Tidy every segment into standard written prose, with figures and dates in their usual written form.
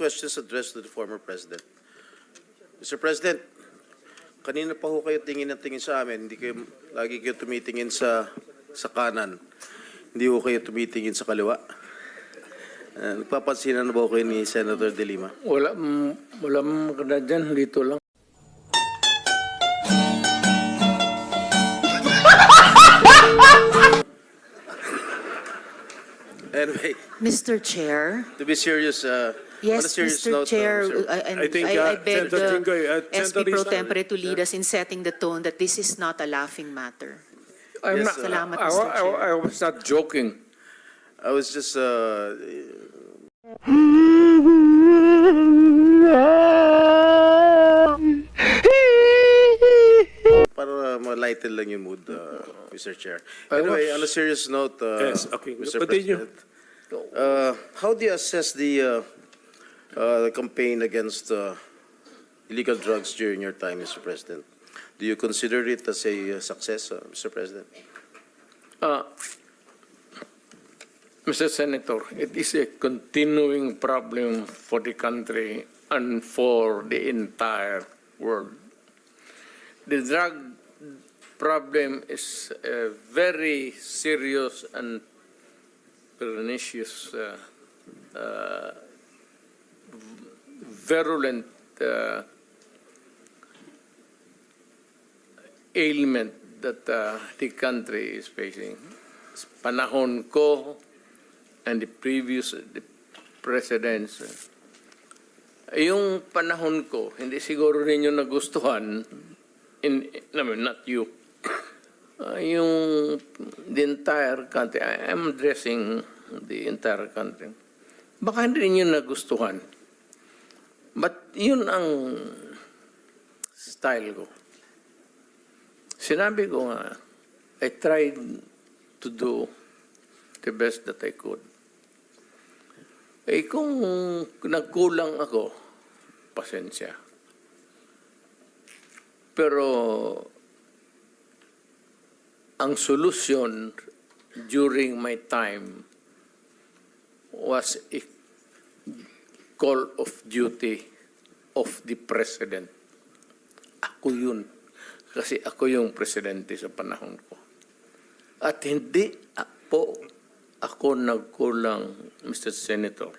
questions addressed to the former president. Mr. President, kanina pa ho kayo tingin ng tingin sa amin. Lagi kayo tumitingin sa kanan. Hindi ho kayo tumitingin sa kaliwa. Nagpapansinan na ba kayo ni Senator De Lima? Wala maganda dyan. Dito lang. Anyway, Mr. Chair. to be serious, Yes, on a serious Mr. note, Chair, Mr. I think, beg Senator Jinggoy, SP Pro Senator Tempore to lead us in setting the tone that this is not a laughing matter. I'm Yes, not, Salamat, Mr. Chair. I was not joking. I was just para ma-lighten lang yung mood, Mr. Chair. Anyway, on a serious note, Yes, okay. Mr. Continue. President, how do you assess the campaign against illegal drugs during your time, Mr. President? Do you consider it as a success, Mr. President? Mr. Senator, it is a continuing problem for the country and for the entire world. The drug problem is a very serious and pernicious, virulent ailment that the country is facing. Panahon ko and the previous presidents, yung panahon ko, hindi siguro ninyo nagustuhan, not you, yung the entire country, I am addressing the entire country. Baka hindi ninyo nagustuhan. But yun ang style ko. Sinabi ko nga, I tried to do the best that I could. Eh kung nagkulang ako, pasensya. Pero ang solusyon during my time was a call of duty of the president. Ako yun. Kasi ako yung presidente sa panahon ko. At hindi ako nagkulang, Mr. Senator.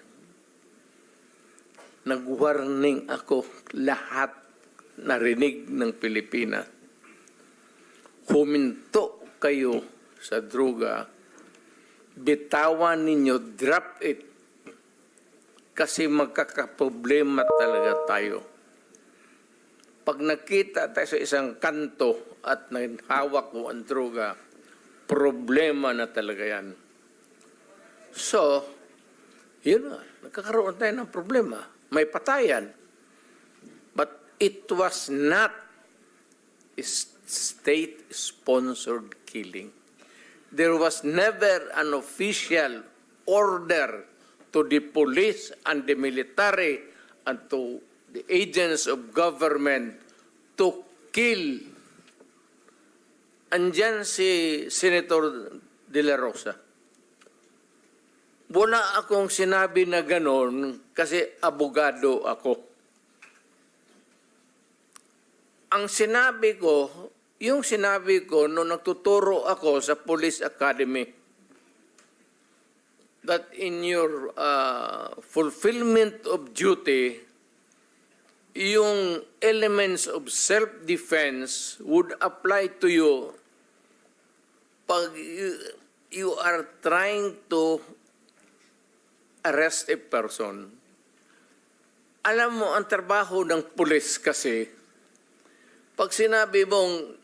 Nag-warning ako lahat narinig ng Pilipinas. Huminto kayo sa droga, bitawan ninyo, drop it. Kasi magkakaproblema talaga tayo. Pag nakita tayo sa isang kanto at hawak mo ang droga, problema na talaga yan. So, yun na, nagkakaroon tayo ng problema. May patayan. But it was not a state-sponsored killing. There was never an official order to the police and the military and to the agents of government to kill. Andyan si Senator De La Rosa. Wala akong sinabi na ganon kasi abogado ako. Ang sinabi ko, yung sinabi ko nung nagtuturo ako sa Police Academy, that in your fulfillment of duty, yung elements of self-defense would apply to you pag you are trying to arrest a person. Alam mo, ang trabaho ng pulis kasi, pag sinabi mong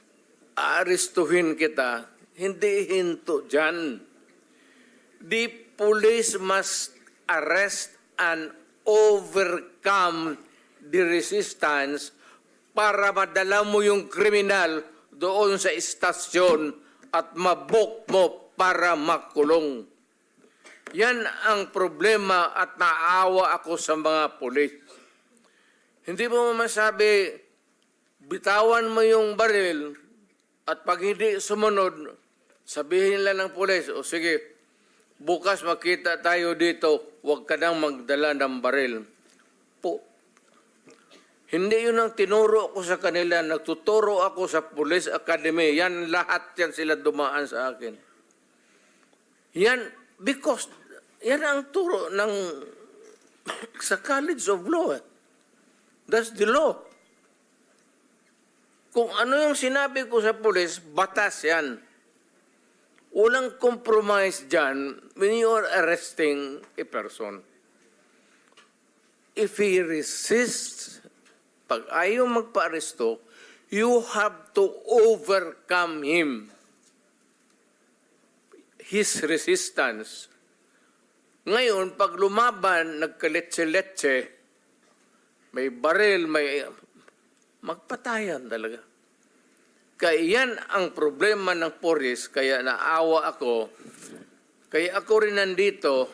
aarestuhin kita, hindi hinto dyan. The police must arrest and overcome the resistance para madala mo yung kriminal doon sa istasyon at mabok mo para makulong. Yan ang problema at naawa ako sa mga pulis. Hindi mo masabi, bitawan mo yung baril at pag hindi sumunod, sabihin lang ng pulis, o sige, bukas makita tayo dito, huwag ka nang magdala ng baril. Hindi yun ang tinuro ko sa kanila. Nagtuturo ako sa Police Academy. Yan, lahat yan sila dumaan sa akin. Yan, because, yan ang turo ng sa College of Law. That's the law. Kung ano yung sinabi ko sa pulis, batas yan. Walang compromise dyan when you are arresting a person. If he resists, pag ayaw magpa-aresto, you have to overcome him. His resistance. Ngayon, pag lumaban, nagkaletse-letse, may baril, may magpatayan talaga. Kaya yan ang problema ng pulis, kaya naawa ako. Kaya ako rin nandito,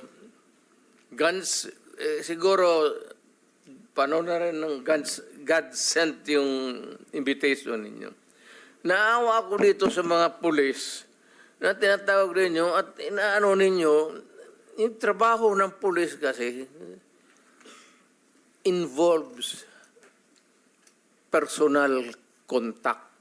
guns, siguro, paano na rin ng God sent yung invitation ninyo. Naawa ako dito sa mga pulis na tinatawag ninyo at inaano ninyo, yung trabaho ng pulis kasi involves personal contact.